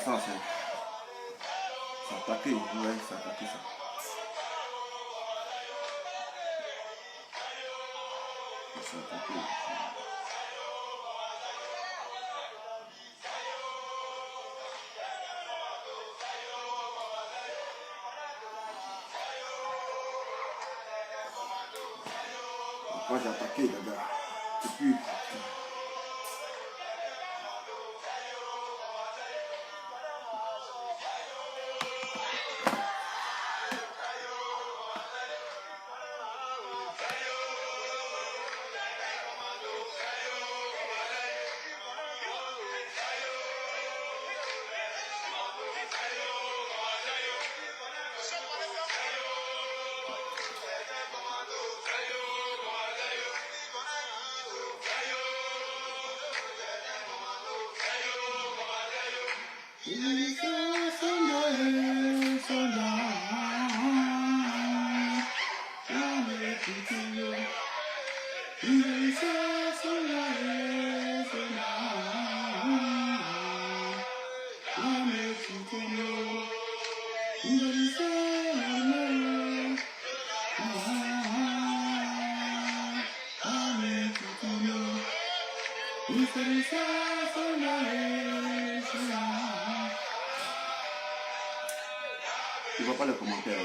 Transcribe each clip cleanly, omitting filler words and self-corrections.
ça, c'est attaqué, ouais, c'est attaqué ça. C'est attaqué. Moi j'ai attaqué, les gars. Et puis, tu vois pas les commentaires.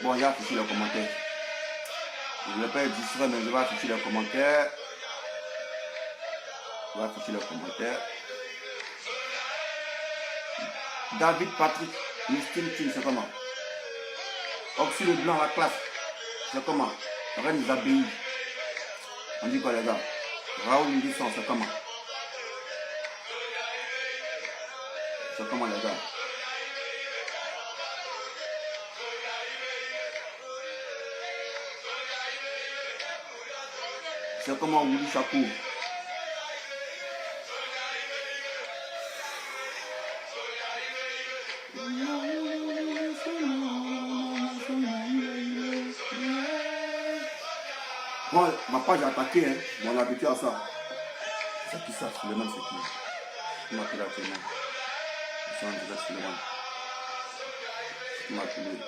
Bon, il y a affiché les commentaires. Je ne vais pas être distrait, mais je vais afficher les commentaires. Je vais afficher les commentaires. David Patrick, Mystine Team, c'est comment? Oxy le Blanc, la classe, c'est comment? Reine Zabi, on dit quoi les gars? Raoul Ndisson, c'est comment? C'est comment les gars? C'est comment Willy Chakou? Bon, ma page est attaquée, hein. Bon, on est habitué à ça. C'est qui ça? Suleiman, c'est qui? Je m'appelle actuellement. Je suis en direct Suleiman. Je m'appelle.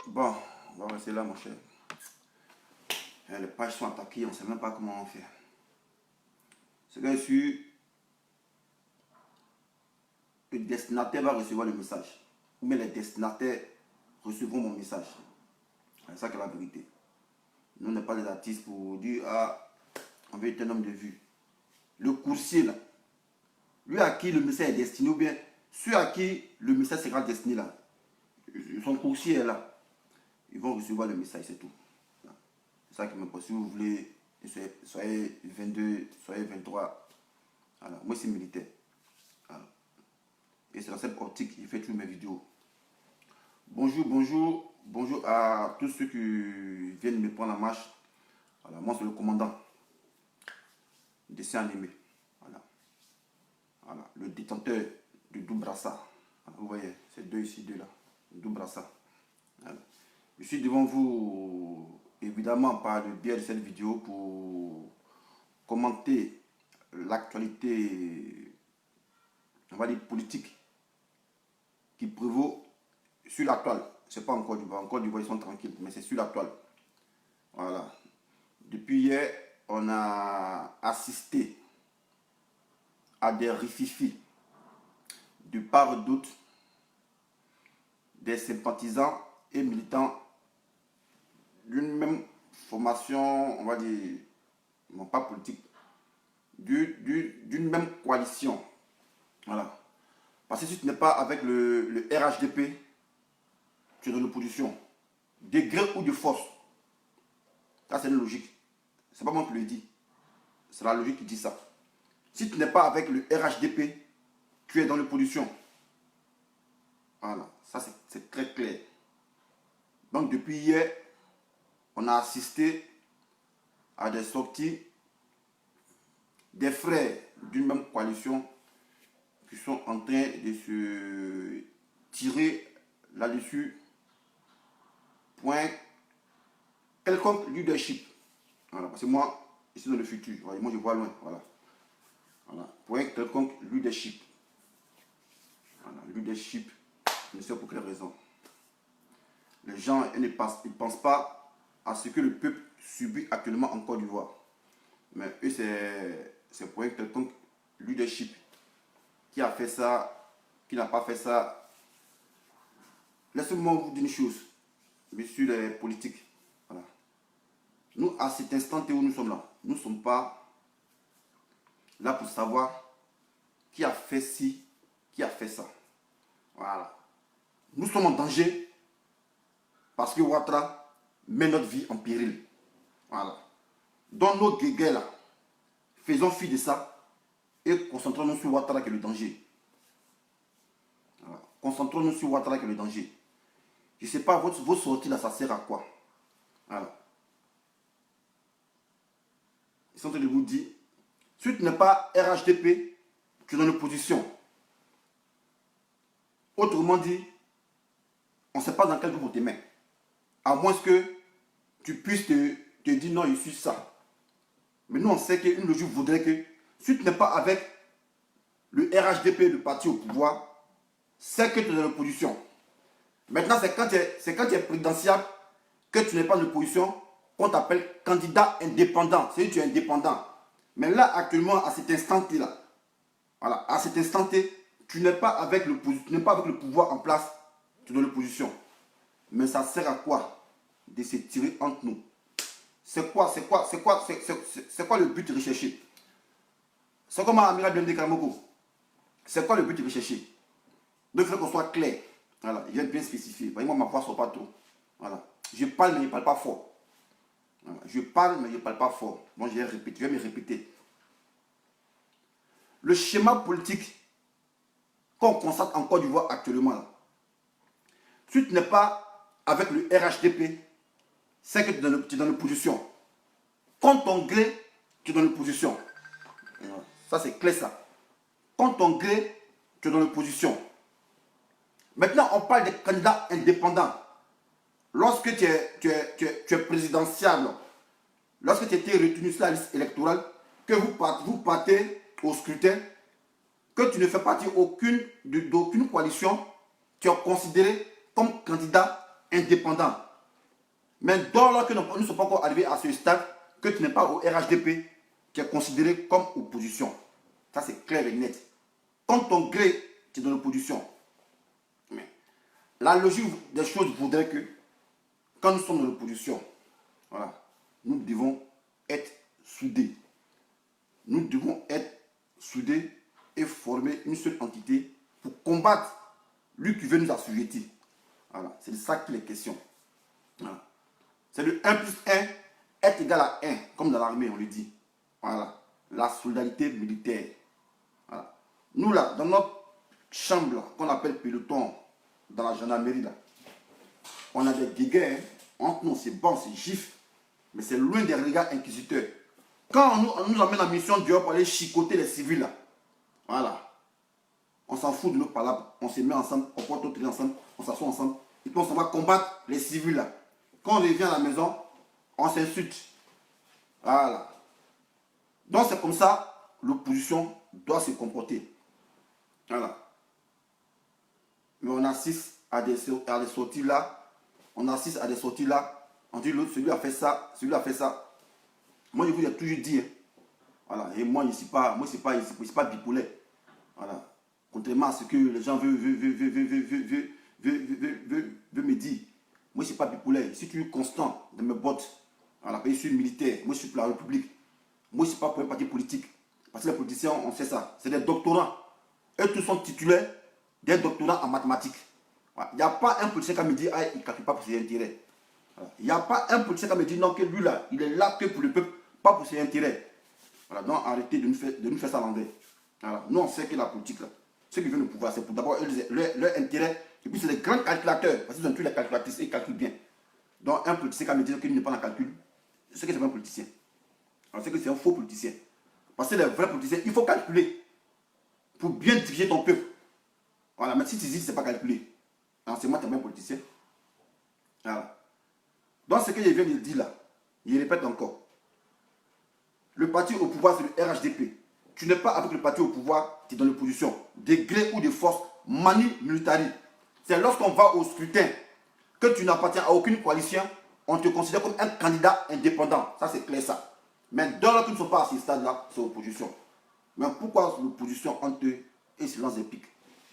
Bon, on va rester là, mon cher. Les pages sont attaquées, on ne sait même pas comment on fait. C'est bien sûr, le destinataire va recevoir le message. Ou bien les destinataires recevront mon message. C'est ça qui est la vérité. Nous, on n'est pas des artistes pour dire, ah, on veut être un homme de vue. Le coursier, là, lui à qui le message est destiné, ou bien ceux à qui le message sera destiné, là, son coursier est là. Ils vont recevoir le message, c'est tout. C'est ça qui me pose. Si vous voulez, soyez 22, soyez 23. Voilà. Moi, c'est militaire. Voilà. Et c'est dans cette optique que je fais toutes mes vidéos. Bonjour, bonjour. Bonjour à tous ceux qui viennent me prendre en marche. Voilà. Moi, c'est le commandant. Dessin animé. Voilà. Voilà. Le détenteur du Doubrassa. Voilà. Vous voyez, c'est deux ici, deux là. Le Doubrassa. Voilà. Je suis devant vous, évidemment, par le biais de cette vidéo pour commenter l'actualité, on va dire politique, qui prévaut sur la toile. Ce n'est pas en Côte d'Ivoire. En Côte d'Ivoire, ils sont tranquilles, mais c'est sur la toile. Voilà. Depuis hier, on a assisté à des rififis de part et d'autre des sympathisants et militants d'une même formation, on va dire, non pas politique, d'une même coalition. Voilà. Parce que si tu n'es pas avec le RHDP, tu es dans l'opposition. De gré ou de force. Ça, c'est une logique. C'est pas moi qui le dis. C'est la logique qui dit ça. Si tu n'es pas avec le RHDP, tu es dans l'opposition. Voilà. Ça, c'est très clair. Donc, depuis hier, on a assisté à des sorties des frères d'une même coalition qui sont en train de se tirer là-dessus pour un quelconque leadership. Voilà, parce que moi, ici dans le futur, moi je vois loin. Voilà. Voilà. Pour un quelconque leadership. Voilà. Leadership, je ne sais pour quelle raison. Les gens ils pensent pas à ce que le peuple subit actuellement en Côte d'Ivoire. Mais eux, c'est pour un quelconque leadership qui a fait ça, qui n'a pas fait ça. Laissez-moi vous dire une chose, messieurs les politiques. Voilà. Nous, à cet instant où nous sommes là, nous ne sommes pas là pour savoir qui a fait ci, qui a fait ça. Voilà. Nous sommes en danger parce que Ouattara met notre vie en péril. Voilà. Dans nos guéguerres là, faisons fi de ça et concentrons-nous sur Ouattara qui est le danger. Voilà. Concentrons-nous sur Ouattara qui est le danger. Je ne sais pas, vos sorties là, ça sert à quoi? Voilà. Ils sont en train de vous dire, si tu n'es pas RHDP, tu es dans l'opposition. Autrement dit, on ne sait pas dans quel groupe on te met. À moins que tu puisses te dire non, je suis ça. Mais nous, on sait qu'une logique voudrait que si tu n'es pas avec le RHDP, le parti au pouvoir, c'est que tu es dans l'opposition. Maintenant, c'est quand tu es présidentiable que tu n'es pas dans l'opposition qu'on t'appelle candidat indépendant. C'est-à-dire que tu es indépendant. Mais là, actuellement, à cet instant T-là, voilà, à cet instant T, tu n'es pas avec le pouvoir en place, tu es dans l'opposition. Mais ça sert à quoi de se tirer entre nous? C'est quoi le but recherché? C'est comme Amiral Blende Karamoko. C'est quoi le but recherché? Donc il faut qu'on soit clair. Voilà, je vais bien spécifier. Moi, ma voix ne sort pas trop. Voilà. Je parle, mais je ne parle pas fort. Voilà. Je parle, mais je ne parle pas fort. Bon, je vais me répéter. Le schéma politique qu'on constate en Côte d'Ivoire actuellement, là, si tu n'es pas avec le RHDP, c'est que tu es dans l'opposition. Contre ton gré, tu es dans l'opposition. Ça, c'est clair, ça. Contre ton gré, tu es dans l'opposition. Maintenant, on parle des candidats indépendants. Lorsque tu es présidentiable, lorsque tu étais retenu sur la liste électorale, que vous partez au scrutin, que tu ne fais partie d'aucune coalition, tu es considéré comme candidat indépendant. Mais dès que nous ne sommes pas encore arrivés à ce stade, que tu n'es pas au RHDP, tu es considéré comme opposition. Ça, c'est clair et net. Contre ton gré, tu es dans l'opposition. Mais la logique des choses voudrait que, quand nous sommes dans l'opposition, voilà, nous devons être soudés. Nous devons être soudés et former une seule entité pour combattre lui qui veut nous assujettir. Voilà, c'est de ça qu'il est question. Voilà. C'est le 1 plus 1 est égal à 1, comme dans l'armée, on le dit. Voilà, la solidarité militaire. Voilà. Nous, là, dans notre chambre, qu'on appelle peloton, dans la gendarmerie, là, on a des guéguerres, entre nous, c'est bon, c'est gif, mais c'est loin des regards inquisiteurs. Quand on nous amène en mission dehors pour aller chicoter les civils, là, voilà, on s'en fout de nos palabres, on se met ensemble, on porte notre ensemble, on s'assoit ensemble, et puis on s'en va combattre les civils, là. Quand on revient à la maison, on s'insulte. Voilà. Donc c'est comme ça, l'opposition doit se comporter. Voilà. Mais on assiste à des sorties là, on assiste à des sorties là, on dit l'autre, celui a fait ça, celui a fait ça. Moi je vous ai toujours dit, hein, voilà, et moi je ne suis pas bipolaire. Voilà. Contrairement à ce que les gens veulent me dire. Moi je ne suis pas bipolaire, je suis toujours constant dans mes bottes. Voilà, je suis militaire, moi je suis pour la République. Moi je ne suis pas pour un parti politique. Parce que les politiciens, on sait ça. C'est des doctorants. Eux tous sont titulaires des doctorants en mathématiques. Voilà. Il n'y a pas un politicien qui me dit, ah, il ne calcule pas pour ses intérêts. Voilà. Il n'y a pas un politicien qui me dit, non, que lui là, il est là que pour le peuple, pas pour ses intérêts. Voilà. Donc arrêtez de nous faire ça à l'envers. Voilà. Nous, on sait que la politique, là, ceux qui veulent le pouvoir, c'est pour d'abord leur intérêt. Et puis c'est des grands calculateurs. Parce qu'ils ont tous les calculatrices et ils calculent bien. Donc un politicien qui me dit qu'il n'est pas dans le calcul, c'est que c'est pas un politicien. Alors c'est que c'est un faux politicien. Parce que les vrais politiciens, il faut calculer pour bien diriger ton peuple. Voilà, mais si tu dis que ce n'est pas calculé, alors c'est moi qui suis un politicien. Voilà. Donc ce que je viens de dire là, je répète encore. Le parti au pouvoir, c'est le RHDP. Tu n'es pas avec le parti au pouvoir, tu es dans l'opposition. De gré ou de force, manu militari. C'est lorsqu'on va au scrutin que tu n'appartiens à aucune coalition, on te considère comme un candidat indépendant. Ça, c'est clair ça. Mais dans le qui ne sont pas à ce stade-là, c'est l'opposition. Mais pourquoi l'opposition entre eux et silence des pics?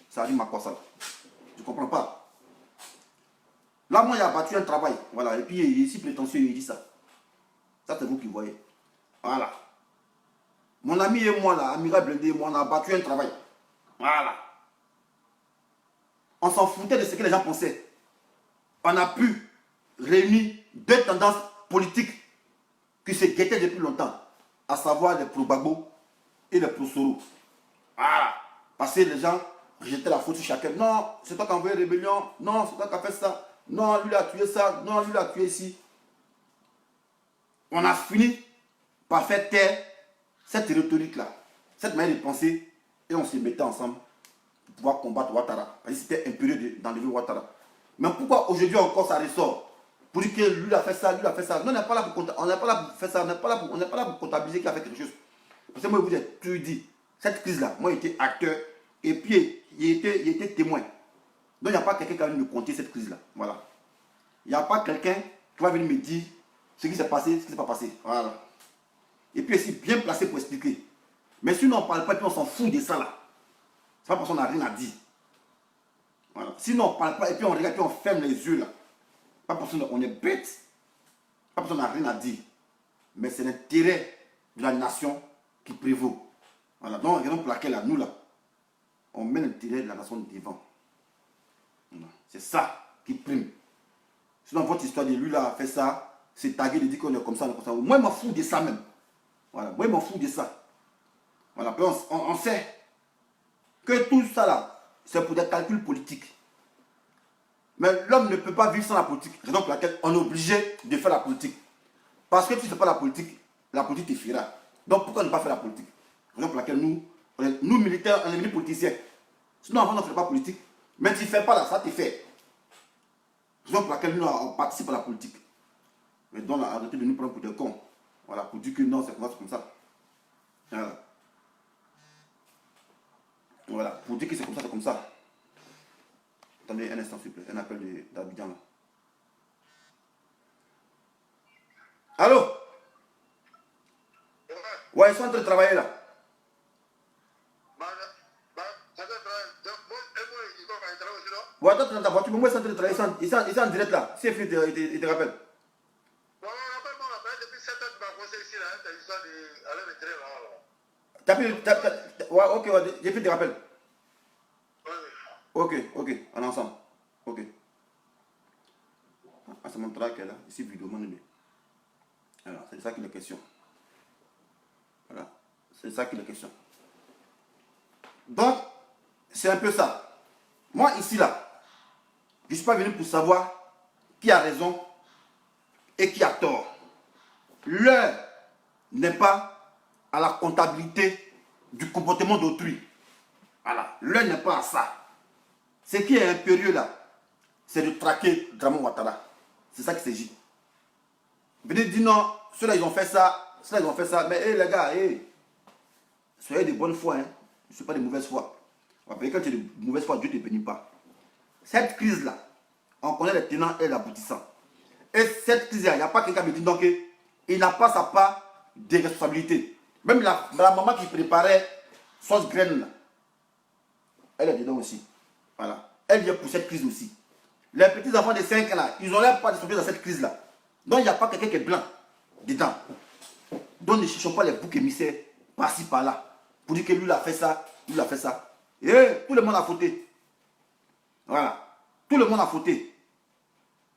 Ça rime à quoi ça? Je ne comprends pas. Là, moi, il a battu un travail. Voilà. Et puis, il est si prétentieux, il dit ça. Ça, c'est vous qui voyez. Voilà. Mon ami et moi, là, Amiral Blindé et moi, on a battu un travail. Voilà. On s'en foutait de ce que les gens pensaient. On a pu réunir deux tendances politiques qui se guettaient depuis longtemps, à savoir les pro-Gbagbo et les pro-Soro. Voilà. Parce que les gens rejetaient la faute sur chacun. Non, c'est toi qui as envoyé rébellion. Non, c'est toi qui as fait ça. Non, lui a tué ça. Non, lui a tué ici. On a fini par faire taire cette rhétorique-là, cette manière de penser, et on se mettait ensemble pour pouvoir combattre Ouattara. Parce que c'était impérieux d'enlever Ouattara. Mais pourquoi aujourd'hui encore ça ressort? Pour dire que lui a fait ça, lui a fait ça. Non, on n'est pas là pour faire ça, on n'est pas là pour comptabiliser qu'il a fait quelque chose. Parce que moi, je vous ai tout dit, cette crise-là, moi j'étais acteur, et puis il était témoin. Donc il n'y a pas quelqu'un qui va venir me conter cette crise-là. Voilà. Il n'y a pas quelqu'un qui va venir me dire ce qui s'est passé, ce qui ne s'est pas passé. Voilà. Et puis aussi bien placé pour expliquer. Mais si on ne parle pas et puis on s'en fout de ça là, c'est pas parce qu'on n'a rien à dire. Voilà. Sinon on ne parle pas et puis on regarde et puis on ferme les yeux là. Pas parce qu'on est bête, pas parce qu'on n'a rien à dire. Mais c'est l'intérêt de la nation qui prévaut. Voilà. Donc, raison pour laquelle là, nous là, on met l'intérêt de la nation devant. Voilà. C'est ça qui prime. Sinon votre histoire de lui là a fait ça, c'est tagué de dire qu'on est comme ça, on est comme ça. Moi je m'en fous de ça même. Voilà, moi je m'en fous de ça. Voilà, puis on sait que tout ça là, c'est pour des calculs politiques. Mais l'homme ne peut pas vivre sans la politique. Raison pour laquelle on est obligé de faire la politique. Parce que si tu ne fais pas la politique te fuira. Donc pourquoi ne pas faire la politique? Raison pour laquelle nous militaires, on est devenus politiciens. Sinon avant on ne fait pas politique. Mais tu ne fais pas là, ça te fait. Raison pour laquelle nous on participe à la politique. Mais donc arrêtez de nous prendre pour des cons. Voilà, pour dire que non, c'est comme ça. Voilà. Voilà, pour dire que c'est comme ça, c'est comme ça. Attendez un instant, s'il vous plaît. Un appel d'Abidjan là. Allô? Ouais, ils sont en train de travailler là. Ouais, attends, dans ta voiture, mais moi, ils sont en train de travailler. Ils sont en direct là. Si il te rappelle. Ouais, ok, ouais, j'ai fait des rappels. Ok, on est ensemble. Ok. Ah, c'est mon travail qu'elle a. Ici, vidéo, mon aimé. Alors, c'est ça qui est la question. Voilà. C'est ça qui est la question. Donc, c'est un peu ça. Moi, ici, là, je ne suis pas venu pour savoir qui a raison et qui a tort. L'heure n'est pas à la comptabilité du comportement d'autrui. Voilà. L'heure n'est pas à ça. Ce qui est impérieux là, c'est de traquer Dramane Ouattara. C'est ça qu'il s'agit. Venez dire non, ceux-là ils ont fait ça, ceux-là ils ont fait ça. Mais hey, les gars, hey, soyez de bonne foi, hein. Je ne suis pas de mauvaise foi. Quand tu es de mauvaise foi, Dieu ne te bénit pas. Cette crise-là, on connaît les tenants et les aboutissants. Et cette crise-là, il n'y a pas quelqu'un qui me dit donc il n'a pas sa part de responsabilité. Même la maman qui préparait sauce graine, là, elle est dedans aussi. Voilà. Elle vient pour cette crise aussi. Les petits enfants de 5 ans là, ils n'ont l'air pas de sortir dans cette crise là. Donc il n'y a pas quelqu'un qui est blanc dedans. Donc ne cherchons pas les boucs émissaires par-ci, par-là, pour dire que lui, il a fait ça, lui, il a fait ça. Et tout le monde a fauté. Voilà. Tout le monde a fauté.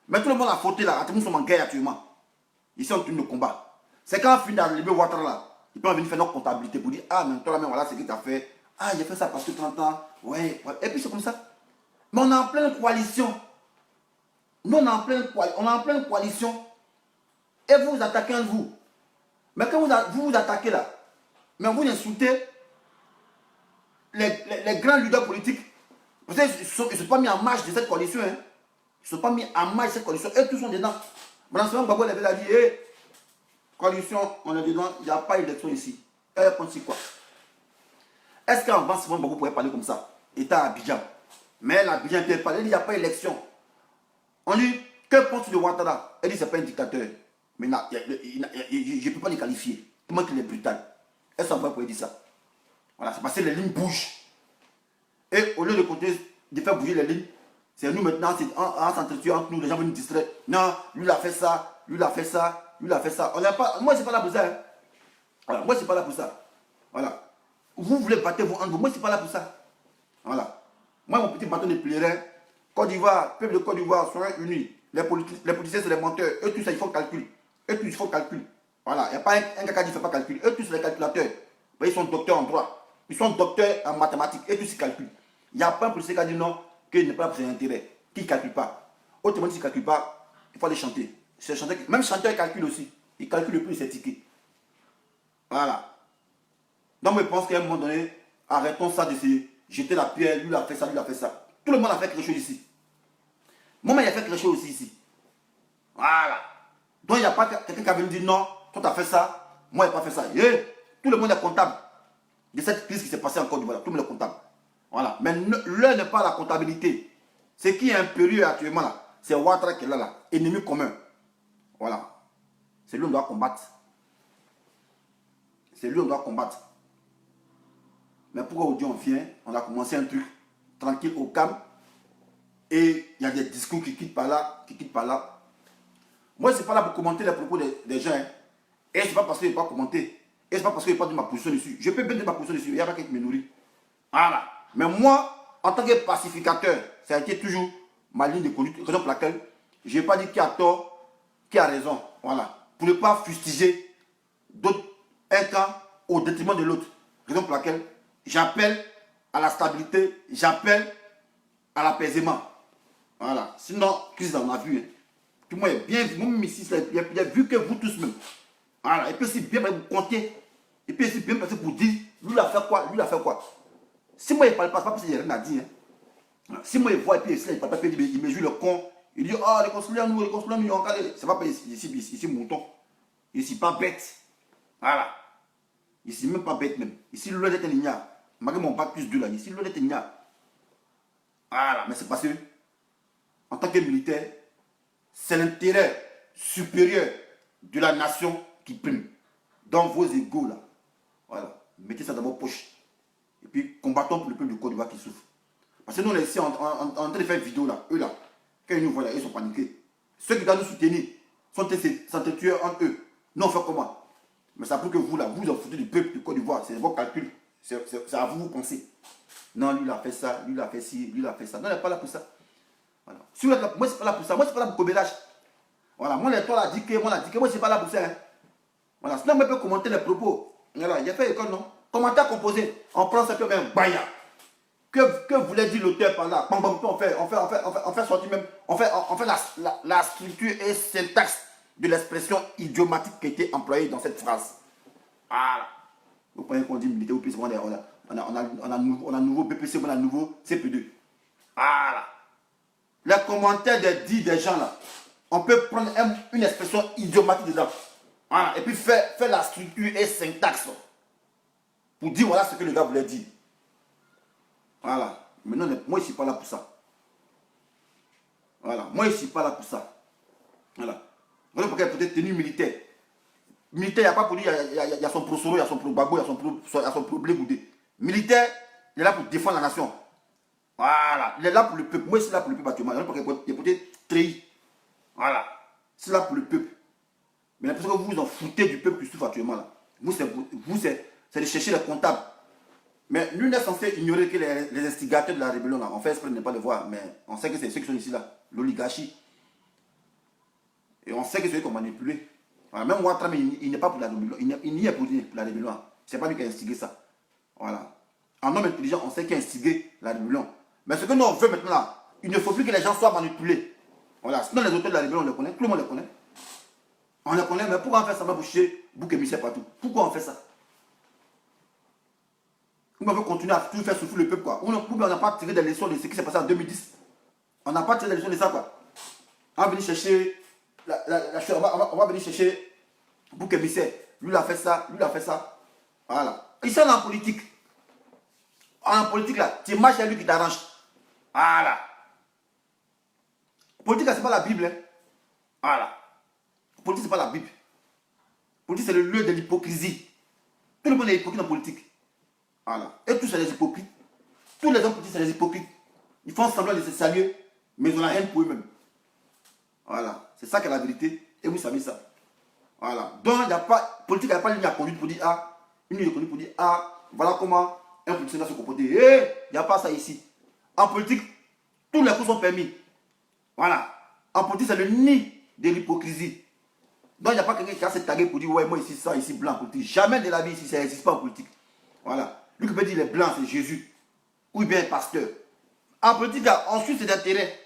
Mais tout le monde a fauté là. Nous sommes en guerre actuellement. Ils sont en train de combat. C'est quand on finit d'arriver Ouattara là, ils peuvent venir faire notre comptabilité pour dire ah, mais toi là, mais voilà ce que tu as fait. Ah, j'ai fait ça parce que 30 ans. Ouais, ouais. Et puis c'est comme ça. Mais on est en pleine coalition. Nous, on est en pleine coalition. Et vous vous attaquez entre vous. Mais quand vous attaquez là, mais vous insultez les grands leaders politiques. Peut-être qu'ils ne sont pas mis en marche de cette coalition. Hein. Ils ne sont pas mis en marche de cette coalition. Et tous sont dedans. Madame Simon Gbagbo avait dit hey, coalition, on est dedans, il n'y a pas d'élection ici. Elle pense quoi? Est-ce qu'avant Simon Gbagbo pouvait parler comme ça? État à Abidjan. Mais l'Abidjan ne peut pas. Elle dit il n'y a pas d'élection. On dit que penses-tu de Ouattara? Elle dit c'est pas un dictateur. Mais je ne peux pas les qualifier. Comment il est brutal. Elle s'en va pour dire ça. Voilà, c'est parce que les lignes bougent. Et au lieu de faire bouger les lignes, c'est nous maintenant, on s'entretient entre nous, les gens vont nous distraire. Non, lui il a fait ça, lui il a fait ça, lui il a fait ça. On pas, moi, je ne suis pas là pour ça. Hein. Voilà, moi, je ne suis pas là pour ça. Voilà. Vous voulez battre vos entre vous, moi, je ne suis pas là pour ça. Voilà. Moi, mon petit bâton de pèlerin, Côte d'Ivoire, peuple de Côte d'Ivoire, soyez unis. Les politiciens, c'est les menteurs. Eux tous, ils font calcul. Eux tous, ils font calcul. Voilà. Il n'y a pas un gars qui ne fait pas calcul. Eux tous, c'est les calculateurs. Ils sont docteurs en droit. Ils sont docteurs en mathématiques. Eux tous, ils calculent. Il n'y a pas un policier qui a dit non, qu'il n'est pas là pour ses intérêts. Qui ne calcule pas. Autrement, s'il ne calcule pas, il faut aller chanter. Même chanteur, il calcule aussi. Il calcule le prix de ses tickets. Voilà. Donc, je pense qu'à un moment donné, arrêtons ça de se jeter la pierre. Lui, il a fait ça, lui, il a fait ça. Tout le monde a fait quelque chose ici. Moi-même, il a fait quelque chose aussi ici. Voilà. Donc, il n'y a pas quelqu'un qui a venu dire non, toi, tu as fait ça, moi, je n'ai pas fait ça. Et tout le monde est comptable de cette crise qui s'est passée en Côte d'Ivoire. Tout le monde est comptable. Voilà. Mais l'heure n'est pas la comptabilité. Ce qui est impérieux actuellement là, c'est Ouattara qui est là, ennemi commun. Voilà. C'est lui qu'on doit combattre. C'est lui qu'on doit combattre. Mais pourquoi aujourd'hui on vient, on a commencé un truc tranquille au calme et il y a des discours qui quittent par là, qui quittent par là. Moi, je ne suis pas là pour commenter les propos des gens. Hein. Et ce n'est pas parce que je n'ai pas commenté. Et ce n'est pas parce que je n'ai pas dit ma position dessus. Je peux bien dire ma position dessus. Il y a pas quelqu'un qui me nourrit. Voilà. Mais moi, en tant que pacificateur, ça a été toujours ma ligne de conduite. Raison pour laquelle je n'ai pas dit qui a tort, qui a raison. Voilà. Pour ne pas fustiger un camp au détriment de l'autre. Raison pour laquelle j'appelle à la stabilité, j'appelle à l'apaisement. Voilà. Sinon, crise on a vu. Hein. Puis moi, bien vu, moi ici, il y a vu que vous tous même. Voilà. Et puis c'est bien vous compter. Et puis c'est bien passé pour dire, lui il a fait quoi, lui il a fait quoi. Si moi il ne parle pas, c'est pas parce qu'il n'y a rien à dire. Hein. Si moi il voit et puis il ne parle pas, il me joue le con. Il dit, ah, les consulants, nous, c'est pas ici, mouton. Ici, pas bête. Voilà. Ici, même pas bête même. Ici, l'eau est un ignare. Malgré mon bac plus 2 là, ici, l'eau est un ignare. Voilà. Mais c'est parce que, en tant que militaire, c'est l'intérêt supérieur de la nation qui prime. Dans vos égaux là. Voilà. Mettez ça dans vos poches. Et puis, combattons pour le peuple de Côte d'Ivoire qui souffre. Parce que nous, on est ici en train de faire une vidéo là. Eux là. Quand ils nous voient là, ils sont paniqués. Ceux qui doivent nous soutenir sont tueurs entre eux. Nous, on fait comment? Mais ça prouve que vous là, vous en foutez du peuple de Côte d'Ivoire. C'est vos calculs. C'est à vous penser. Non, lui, il a fait ça. Lui, il a fait ci. Lui, il a fait ça. Non, il n'est pas là pour ça. Voilà. Si vous êtes là, moi, je ne suis pas là pour ça. Moi, je ne suis pas là pour cobélage. Voilà. Moi, les toi, dit que moi, je ne suis pas là pour ça. Hein. Voilà. Sinon, moi, je peux commenter les propos. Voilà. Il a fait école, non? Commentaire composé. On prend ça comme un baya. Que voulait dire l'auteur par là? On fait sortir même. On fait la structure et syntaxe de l'expression idiomatique qui a été employée dans cette phrase. Voilà. Vous prenez qu'on dit militaire ou plus, on a nouveau BPC, on a nouveau CP2. Voilà. Les commentaires des gens là, on peut prendre une expression idiomatique dedans. Voilà. Et puis faire la structure et syntaxe pour dire voilà ce que le gars voulait dire. Voilà. Mais non, moi je ne suis pas là pour ça. Voilà. Moi je ne suis pas là pour ça. Voilà. Voilà pourquoi il y a peut-être tenue militaire. Militaire, il n'y a pas pour dire, il y a son pro-soro, il y a son pro-bago, il y a son pro-blé-goudé. Militaire, il est là pour défendre la nation. Voilà. Il est là pour le peuple. Moi je suis là pour le peuple actuellement. Il est peut-être trahi. Voilà. C'est là pour le peuple. Mais l'impression que vous vous en foutez du peuple qui souffre actuellement là. Vous, c'est c'est de chercher les comptables. Mais nul n'est censé ignorer que les instigateurs de la rébellion, là, on fait exprès de ne pas le voir, mais on sait que c'est ceux qui sont ici, là, l'oligarchie. Et on sait que c'est eux qui ont manipulé. Voilà. Même Ouattara, il n'est pas pour la rébellion, il n'y est pour la rébellion. C'est pas lui qui a instigé ça. Voilà. En homme intelligent, on sait qui a instigé la rébellion. Mais ce que nous on veut maintenant, là, il ne faut plus que les gens soient manipulés. Voilà. Sinon, les auteurs de la rébellion, on les connaît, tout le monde les connaît. On les connaît, mais pourquoi on fait ça pour chier bouc émissaire partout? Pourquoi on fait ça? On veut continuer à tout faire souffrir le peuple, quoi. On n'a pas tiré des leçons de ce qui s'est passé en 2010. On n'a pas tiré des leçons de ça, quoi. On va venir chercher, on va venir chercher bouc émissaire. Lui, il a fait ça, lui, il a fait ça. Voilà. Ici, on est en politique. En politique, là, tu marches à lui qui t'arrange. Voilà. Politique, c'est pas la Bible. Hein. Voilà. Politique, c'est pas la Bible. Politique, c'est le lieu de l'hypocrisie. Tout le monde est hypocrite en politique. Voilà. Et tous, c'est des hypocrites. Tous les hommes politiques, c'est des hypocrites. Ils font semblant de se saluer, mais ils ont la haine pour eux-mêmes. Voilà. C'est ça qui est la vérité. Et vous savez ça. Voilà. Donc, il n'y a pas, politique, il n'y a pas une ligne à conduite pour dire, ah, une ligne de conduite pour dire, ah, voilà comment un politicien doit se comporter. Il n'y a pas ça ici. En politique, tous les coups sont permis. Voilà. En politique, c'est le nid de l'hypocrisie. Donc, il n'y a pas quelqu'un qui a se taguer pour dire, ouais, moi ici, ça, ici, blanc, politique. Jamais de la vie ici, ça n'existe pas en politique. Voilà. Lui qui peut dire les blancs, c'est Jésus. Ou bien pasteur. En politique, ensuite, c'est d'intérêt.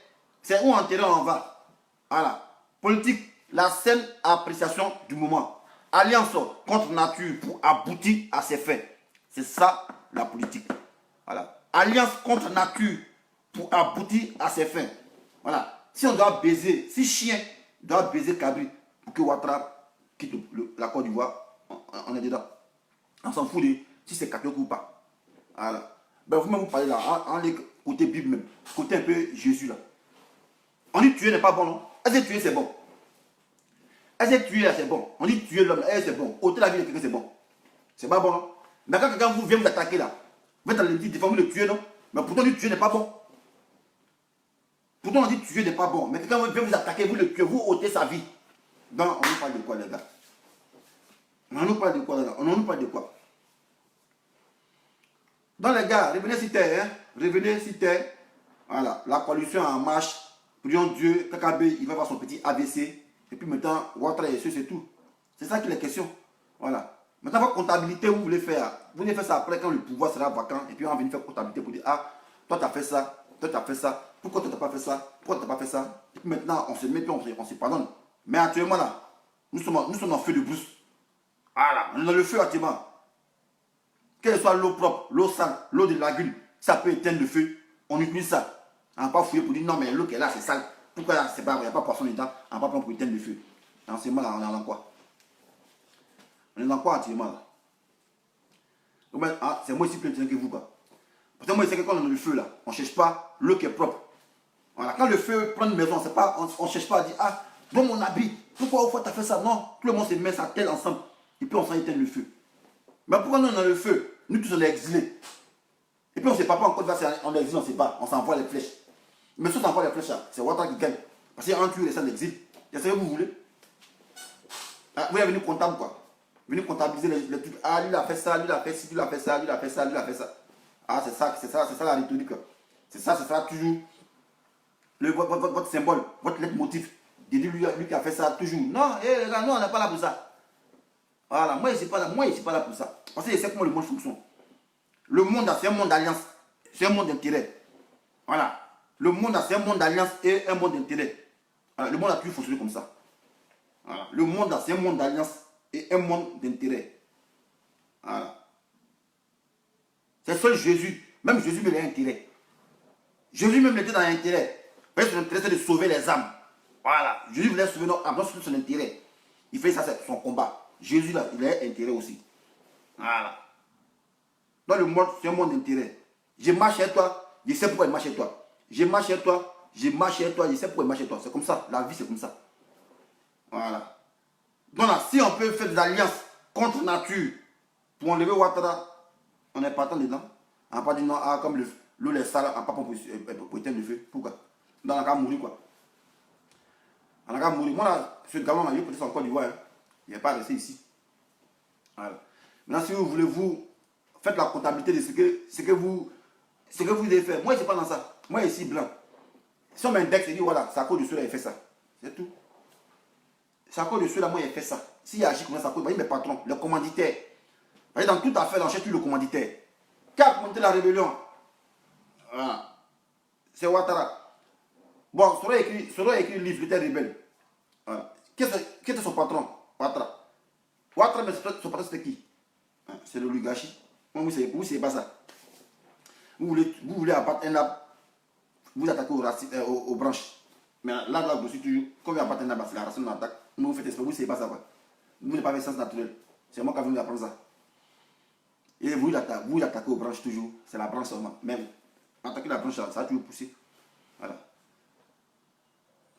C'est où en terrain on va. Voilà. Politique, la saine appréciation du moment. Alliance contre nature pour aboutir à ses fins. C'est ça, la politique. Voilà. Alliance contre nature pour aboutir à ses fins. Voilà. Si on doit baiser, si chien doit baiser Kabri pour que Ouattara quitte la Côte d'Ivoire, on est dedans. On s'en fout de si c'est catholique ou pas. Voilà. Ben vous-même vous parlez là, en côté Bible même, côté un peu Jésus là. On dit tuer n'est pas bon, non? Est-ce que tuer c'est bon? Est-ce que tuer là c'est bon? On dit tuer l'homme, c'est bon. Ôter la vie de quelqu'un c'est bon. C'est pas bon, non? Mais quand quelqu'un vient vous attaquer là, vous êtes allé dire défendre le tuer, non? Mais pourtant on dit tuer n'est pas bon. Pourtant on dit tuer n'est pas bon. Mais quelqu'un vient vous attaquer, vous le tuez, vous ôtez sa vie. Donc on nous parle de quoi les gars? On nous parle de quoi là? On nous parle de quoi? Donc les gars, revenez sur terre, hein? Revenez sur terre. Voilà, la coalition en marche. Prions Dieu, KKB, il va avoir son petit AVC. Et puis maintenant, Ouattara et c'est tout. C'est ça qui est la question. Voilà. Maintenant, votre comptabilité, vous voulez faire. Vous voulez faire ça après quand le pouvoir sera vacant. Et puis on va venir faire comptabilité pour dire, ah, toi tu as fait ça, toi tu as fait ça. Pourquoi toi tu n'as pas fait ça? Pourquoi tu n'as pas fait ça? Et puis maintenant, on se met, puis on se pardonne. Mais actuellement là, nous sommes en feu de brousse. Voilà, on est dans le feu actuellement. Quelle soit l'eau propre, l'eau sale, l'eau de lagune, ça peut éteindre le feu. On utilise ça. On n'a pas fouillé pour dire non, mais l'eau qui est là, c'est sale. Pourquoi là, c'est pas, il n'y a pas poisson dedans, on n'a pas prendre pour éteindre le feu. En ce moment là, on est dans quoi? On est dans quoi actuellement là? C'est moi ici plus intelligent que vous quoi. Parce que moi, c'est que quand on est dans le feu là, on ne cherche pas l'eau qui est propre. Voilà, quand le feu prend une maison, on ne cherche pas à dire ah, dans mon habit, pourquoi au fois tu as fait ça? Non, tout le monde se met sa tête ensemble et puis on s'en éteint le feu. Mais pourquoi nous on est dans le feu? Nous tous on est exilés. Et puis on ne sait pas en Côte d'Ivoire, on est exilé, on ne sait pas, on s'envoie les flèches. Mais si on s'envoie les flèches, c'est Ouattara qui gagne. Parce qu'il y a un tueur et ça l'exil. Il y a ce que vous voulez. Ah, vous êtes venu comptable quoi. Venir comptabiliser les trucs. Ah, lui il a fait ça, lui il a fait ci, lui il a fait ça, lui il a fait ça, lui il a fait ça. Ah, c'est ça la rhétorique. C'est ça toujours votre symbole, votre leitmotiv. De dire lui qui a fait ça toujours. Non, les gars, nous on n'est pas là pour ça. Voilà, moi je ne suis pas là pour ça. Parce que je sais comment le monde fonctionne. Le monde, c'est un monde d'alliance, c'est un monde d'intérêt. Voilà. Le monde, c'est un monde d'alliance et un monde d'intérêt. Voilà. Le monde a toujours fonctionné comme ça. Voilà. Le monde, c'est un monde d'alliance et un monde d'intérêt. Voilà. C'est seul Jésus. Même Jésus, il a intérêt. Jésus même était dans l'intérêt. Son intérêt, c'est de sauver les âmes. Voilà. Jésus voulait sauver nos âmes. C'est son intérêt. Il fait ça, c'est son combat. Jésus, là, il a intérêt aussi. Voilà. Dans le monde, c'est un monde d'intérêt. Je marche chez toi, je sais pourquoi il marche chez toi. Je marche chez toi, je marche chez toi, je sais pourquoi il marche chez toi. C'est comme ça. La vie, c'est comme ça. Voilà. Donc là, si on peut faire des alliances contre nature pour enlever Ouattara, on n'est pas tant dedans. On n'a pas dit non, ah, comme l'eau est sale, on n'a pas pour éteindre le feu. Pourquoi? Donc on a qu'à mourir quoi. On a qu'à mourir. Moi là, ce gamin, il est peut-être en Côte d'Ivoire. Hein. Il n'est pas resté ici. Voilà. Maintenant, si vous voulez, vous faites la comptabilité de ce que vous devez faire. Moi, je ne suis pas dans ça. Moi, ici, blanc. Si on m'indexe et dit, voilà, c'est à cause de cela, il fait ça. C'est tout. C'est à cause de cela, moi, il fait ça. S'il agit comme ça, c'est à cause de mes patrons, le commanditaire. Dans toute affaire, on cherche le commanditaire. Qui a commandité la rébellion? Voilà. C'est Ouattara. Bon, Soro a écrit le livre, il était rebelle. Voilà. Qui était son patron? Ouattara. Ouattara, mais son patron, c'était qui? C'est l'oligarchie. Vous ne savez pas ça. Vous voulez abattre un arbre, vous attaquez aux branches. Mais là, vous aussi toujours, quand vous abattez un arbre, c'est la racine de l'attaque. Vous faites esprit, vous ne savez pas ça. Quoi. Vous n'avez pas fait sens naturel. C'est moi qui ai voulu apprendre ça. Et vous attaquez aux branches toujours, c'est la branche seulement. Même, attaquer la branche, ça a toujours poussé. Voilà.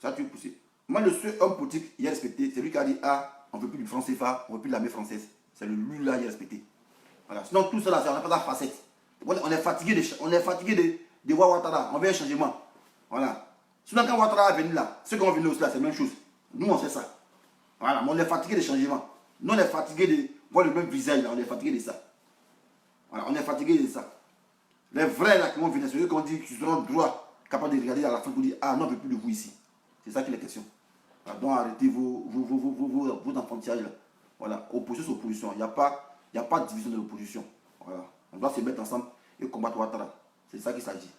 Ça a toujours poussé. Moi, le seul homme politique, il est respecté, c'est lui qui a dit, ah, on ne veut plus du franc CFA, on ne veut plus de l'armée française. C'est lui là, il est respecté. Voilà. Sinon, tout ça là, on n'a pas la facette. On est fatigué de voir Ouattara, on veut un changement. Voilà. Sinon, quand Ouattara est venu là, ceux qui ont venu aussi là, c'est la même chose. Nous, on sait ça. Voilà, mais on est fatigué des changements. Nous, on est fatigué de voir le même visage là, on est fatigué de ça. Voilà, on est fatigué de ça. Les vrais là qui vont venir, c'est eux qui ont dit qu'ils seront droit, capables de regarder à la fin pour dire, ah non, on ne veut plus de vous ici. C'est ça qui est la question. Voilà, donc arrêtez vos enfantillages là. Voilà, opposition c'est opposition. Il n'y a pas de division de l'opposition. Voilà. On doit se mettre ensemble et combattre Ouattara. C'est ça qu'il s'agit.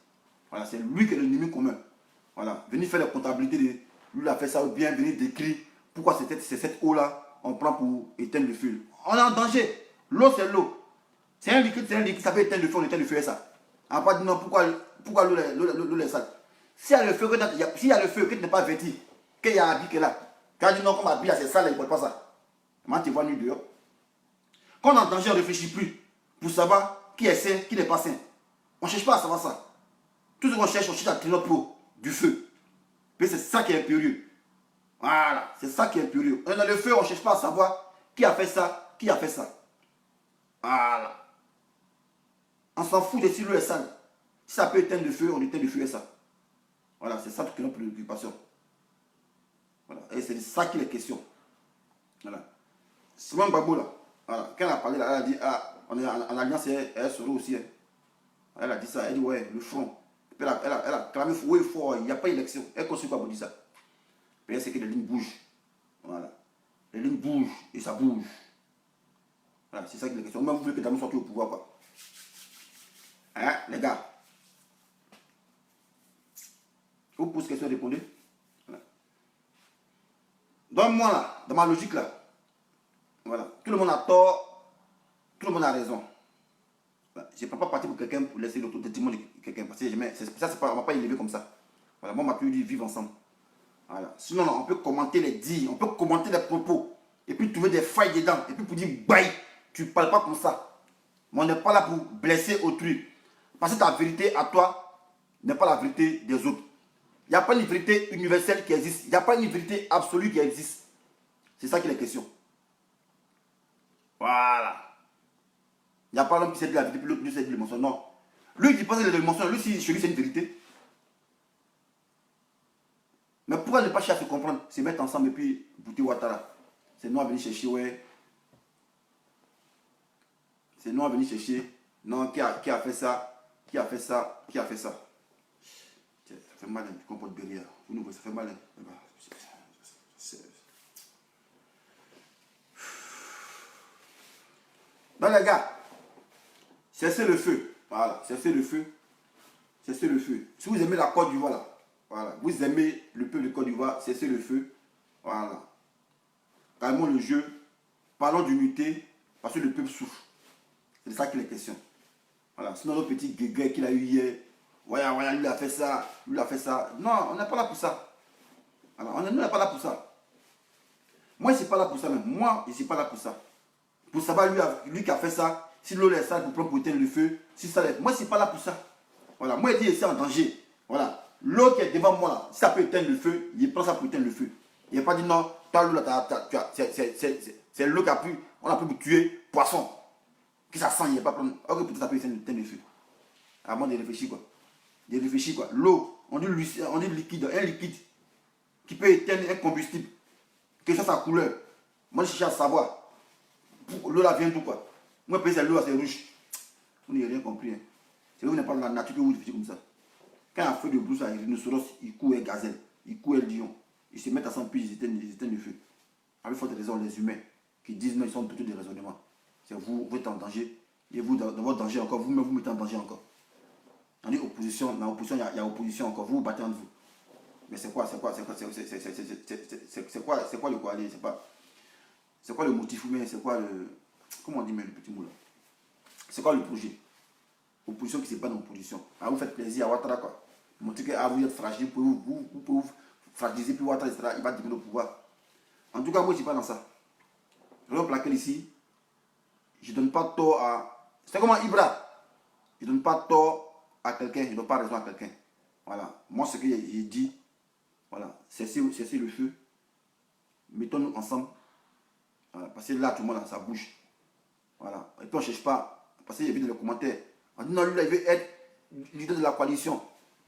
Voilà, c'est lui qui est l'ennemi commun. Voilà. Venir faire la comptabilité de lui, il a fait ça ou bien venir décrire pourquoi c'est cette eau là, on prend pour éteindre le feu. On est en danger. L'eau c'est l'eau. C'est un liquide, ça peut éteindre le feu, on éteint le feu et ça. On va pas dire non, pourquoi l'eau est sale. S'il y a le feu que tu n'es pas vêtu, qu'il y a un habit qui est là, tu as dit non, comme habit c'est sale, il ne peut pas ça. Comment tu vois nu dehors? Quand on est en danger, on ne réfléchit plus pour savoir qui est sain, qui n'est pas sain. On ne cherche pas à savoir ça. Tout ce qu'on cherche, on cherche à tirer pour du feu. Mais c'est ça qui est impérieux. Voilà, c'est ça qui est impérieux. On est dans le feu, on ne cherche pas à savoir qui a fait ça, qui a fait ça. Voilà. On s'en fout de si l'eau est sale. Si ça peut éteindre le feu, on éteint le feu et ça. Voilà, c'est ça toute notre préoccupation. Voilà, et c'est de ça qu'il est question. Voilà. Simone Gbagbo là, voilà. Quand elle a parlé là, elle a dit, ah, on est en alliance et elle sera aussi. Hein. Elle a dit ça, elle dit, ouais, le front. Elle a clamé fort, il n'y a pas d'élection. Elle continue pas pour dire ça. Mais elle sait que les lignes bougent. Voilà. Les lignes bougent et ça bouge. Voilà, c'est ça qui est la question. Même vous voulez que Damou sorte au pouvoir, quoi. Hein, les gars? Vous posez question, répondez. Voilà. Donc moi là, dans ma logique là, voilà, tout le monde a tort, tout le monde a raison. Voilà. Je ne prends pas parti pour quelqu'un pour laisser l'autodétriment de quelqu'un. Parce que ça, on ne va pas élever comme ça. Voilà, moi, on m'a toujours dit vivre ensemble. Voilà. Sinon, on peut commenter les dires, on peut commenter les propos, et puis trouver des failles dedans, et puis pour dire, bye, tu ne parles pas comme ça. Mais on n'est pas là pour blesser autrui. Parce que ta vérité à toi n'est pas la vérité des autres. Il n'y a pas une vérité universelle qui existe. Il n'y a pas une vérité absolue qui existe. C'est ça qui est la question. Voilà. Il n'y a pas l'homme qui sait de la vérité, puis l'autre qui sait de l'émotion. Non. Lui qui pense que c'est de l'émotion, lui, chez lui, c'est une vérité. Mais pourquoi ne pas chercher à se comprendre, se mettre ensemble et puis bouter Ouattara? C'est nous à venir chercher, ouais. C'est nous à venir chercher. Non, qui a fait ça? Qui a fait ça? Qui a fait ça? Ça fait mal, tu comportes derrière. Vous nous voyez, ça fait mal. Donc les gars, cessez le feu. Voilà, cessez le feu. Cessez le feu. Si vous aimez la Côte d'Ivoire, là, voilà, vous aimez le peuple de Côte d'Ivoire, cessez le feu. Voilà. Calmons le jeu. Parlons d'unité, parce que le peuple souffre. C'est de ça qu'il est question. Voilà, sinon le petit guégué qu'il a eu hier, voilà, lui a fait ça, lui a fait ça. Non, on n'est pas là pour ça. Alors, on n'est pas là pour ça. Moi, je ne suis pas là pour ça même. Moi, je ne suis pas là pour ça. Pour savoir lui qui a fait ça, si l'eau est sale pour prendre pour éteindre le feu, si ça l'est. Moi, je ne suis pas là pour ça. Voilà, moi, je dis, c'est en danger. Voilà, l'eau qui est devant moi, là, si ça peut éteindre le feu, il prend ça pour éteindre le feu. Il n'a pas dit non, l'eau là, c'est l'eau qui a pu, on a pu tuer poisson. Qui ça sent, il n'y a pas prendre. Ok, peut-être ça peut éteindre le feu. Avant de réfléchir, quoi. De réfléchir, quoi. L'eau, on dit liquide, un liquide qui peut éteindre un combustible. Quelle soit sa couleur. Moi, je cherche à savoir. L'eau là vient d'où, quoi. Moi, pays, c'est l'eau, c'est rouge. Vous n'avez rien compris. Hein. C'est vous n'êtes pas dans la nature que vous vivez comme ça. Quand un feu de brousse, un rhinocéros, il court un gazelle, il court un lion. Ils se mettent à 100 pieds, ils éteignent le feu. Avec forte raison, les humains qui disent non, ils sont plutôt des raisonnements. C'est vous, vous êtes en danger. Et vous, dans votre danger encore, vous-même, vous mettez en danger encore. On dit opposition, dans l'opposition, il y a opposition encore. Vous vous battez entre vous. Mais c'est quoi le quoi c'est quoi le motif ou c'est quoi le. Comment on dit, mais le petit mot là? C'est quoi le projet? Opposition qui ne s'est pas dans l'opposition. Ah, vous faites plaisir à Ouattara, quoi. Montrez que ah, vous êtes fragile, vous pouvez vous fragiliser, puis Ouattara, etc. Il va devenir au pouvoir. En tout cas, moi, je ne suis pas dans ça. Raison pour laquelle ici, je ne donne pas tort à. C'est comme Ibra. Je ne donne pas tort à quelqu'un, je ne donne pas raison à quelqu'un. Voilà. Moi, ce que j'ai dit, voilà, cessez le feu. Mettons-nous ensemble. Voilà. Parce que là, tout le monde, ça bouge. Voilà. Et puis, on ne cherche pas. Parce qu'il y a vu dans les commentaires. On dit non, lui, là, il veut être leader de la coalition.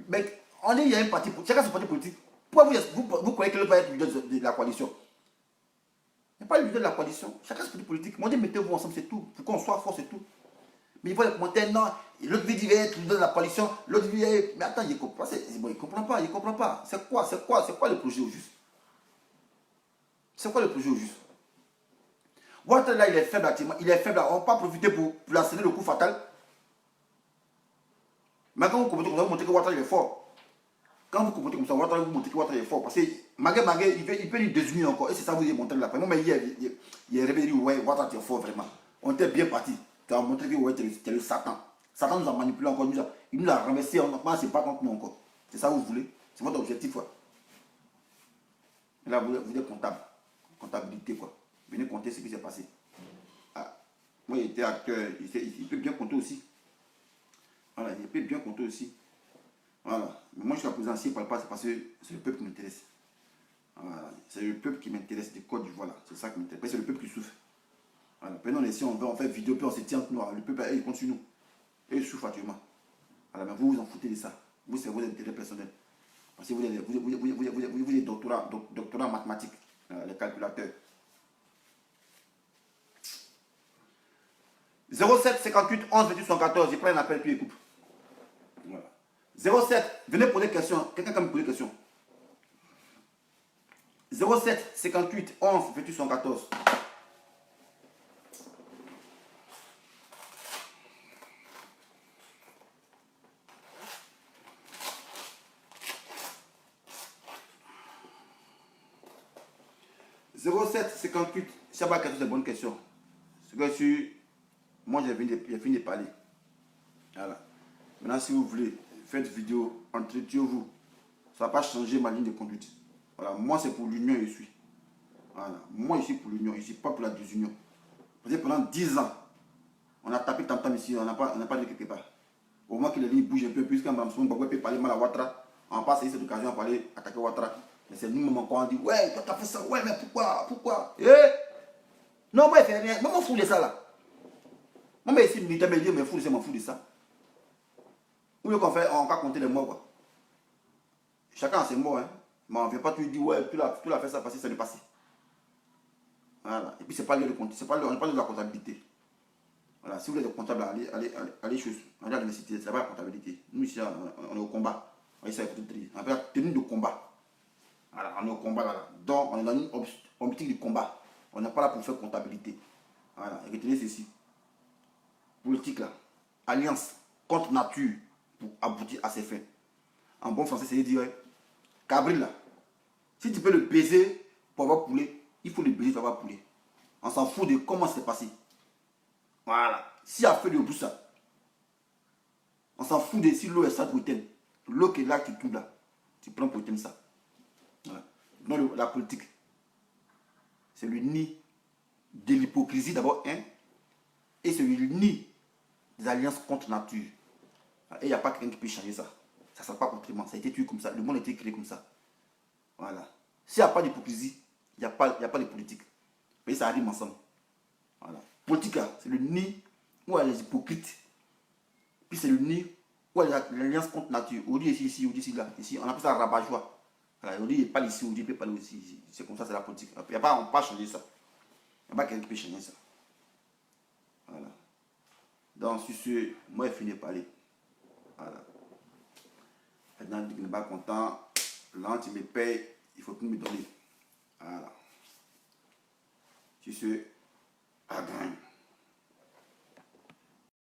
Mais on est, il y a un parti, chacun son parti politique. Pourquoi vous croyez que l'autre va être leader de la coalition? Il n'y a pas le leader de la coalition. Chacun son parti politique. Moi, mettez-vous ensemble, c'est tout. Pour qu'on soit fort, c'est tout. Mais il voit les commentaires, non, l'autre veut dire être leader de la coalition, l'autre veut être. Mais attends, il ne comprend pas. Bon, il ne comprend pas, il ne comprend pas. C'est quoi le projet au juste? C'est quoi le projet au juste? Ouattara là, il est faible actuellement. Il est faible. On ne va pas profiter pour lancer le coup fatal. Mais quand vous commentez comme ça, vous montrez que Ouattara il est fort. Quand vous commentez comme ça, Ouattara, vous montrez que Ouattara est fort. Parce que Magué, il peut lui désunir encore. Et c'est ça que vous avez montré là. Moi, mais hier, il est réveillé, ouais, Ouattara tu es fort vraiment. On était bien parti. Tu as montré que ouais, tu es le Satan. Satan nous a manipulé encore. Il nous a renversé. On ne sait pas contre nous encore. C'est ça que vous voulez. C'est votre objectif. Ouais. Et là, vous êtes comptable. Comptabilité, quoi. Venez compter ce qui s'est passé. Ah. Moi, il était acteur. Il peut bien compter aussi. Voilà, il peut bien compter aussi. Voilà. Mais moi, je suis à présent, s'il ne parle pas, c'est parce que c'est le peuple qui m'intéresse. Voilà. C'est le peuple qui m'intéresse du Côte d'Ivoire. C'est ça qui m'intéresse. C'est le peuple qui souffre. Voilà. Maintenant, si on fait vidéo, puis on se tient entre nous. Le peuple, il compte sur nous. Et il souffre actuellement. Voilà. Mais vous vous en foutez de ça. Vous, c'est vos intérêts personnels. Parce que vous êtes doctorat en mathématiques. Les calculateurs. 07 58 11 28 114. Je prends un appel puis il coupe. Voilà. 07, venez poser des questions. Quelqu'un qui me pose des questions. 07 58 11 28 114. C'est pas quelque chose de bonne question. Ce que je moi j'ai fini de parler. Voilà. Maintenant, si vous voulez, faites vidéo, entretuez-vous. Ça ne va pas changer ma ligne de conduite. Voilà. Moi, c'est pour l'union, je suis. Voilà. Moi, je suis pour l'union, je ne suis pas pour la désunion. Parce que pendant 10 ans, on a tapé tant ici, on n'a pas dit quelque part. Au moins que les lignes bougent un peu plus, quand Mme Soumou peut parler mal à Ouattara, on passe à cette occasion à parler, attaquer Ouattara. Mais c'est nous-mêmes quand on dit, ouais, toi, tu as fait ça, ouais, mais pourquoi Eh non, moi, il fait rien. Moi, je m'en fous de ça, là. Moi, ici, militaire, mais je m'en fous de ça. Ou mieux qu'on fait, on va compter les morts, quoi. Chacun a ses morts, hein. Mais on ne vient pas te dire, ouais, tu l'as fait ça parce que ça n'est passé. Voilà. Et puis, c'est pas lieu de compter, on n'est pas de la comptabilité. Voilà. Si vous êtes comptable, allez à l'université, c'est pas la comptabilité. Nous, ici, on est au combat. On est la tenue de combat. Voilà, on est au combat, là. Donc, on est dans une optique de combat. On n'est pas là pour faire comptabilité. Voilà. Et retenez ceci. Politique, là. Alliance contre nature pour aboutir à ses fins. En bon français, c'est dire, Cabril, là, si tu peux le baiser pour avoir poulet, il faut le baiser pour avoir poulet. On s'en fout de comment c'est passé. Voilà. Si y a fait de boussa, on s'en fout de si l'eau est ça pour éteindre. L'eau qui est là, tu trouves là. Tu prends pour éteindre ça. Voilà. Donc, la politique, c'est le nid de l'hypocrisie d'abord, hein, et c'est le nid des alliances contre nature. Et il n'y a pas quelqu'un qui peut changer ça. Ça ne sera pas autrement. Ça a été tué comme ça. Le monde a été créé comme ça. Voilà. S'il n'y a pas d'hypocrisie, il n'y a pas de politique. Mais ça arrive ensemble. Voilà. Politique, c'est le nid où il y a les hypocrites. Puis c'est le nid où il y a l'alliance contre nature. On dit ici, on dit ici, là. Ici, on appelle ça rabat-joie. Voilà. On dit il parle ici, on dit il peut parler aussi. C'est comme ça, c'est la politique. On ne peut pas changer ça. Il n'y a pas quelqu'un qui peut changer ça. Voilà. Donc, sur ce, moi, je finis par parler. Voilà. Maintenant, tu n'es pas content. Là, tu me payes, il faut tout me donner. Voilà. Sur ce, à gagne.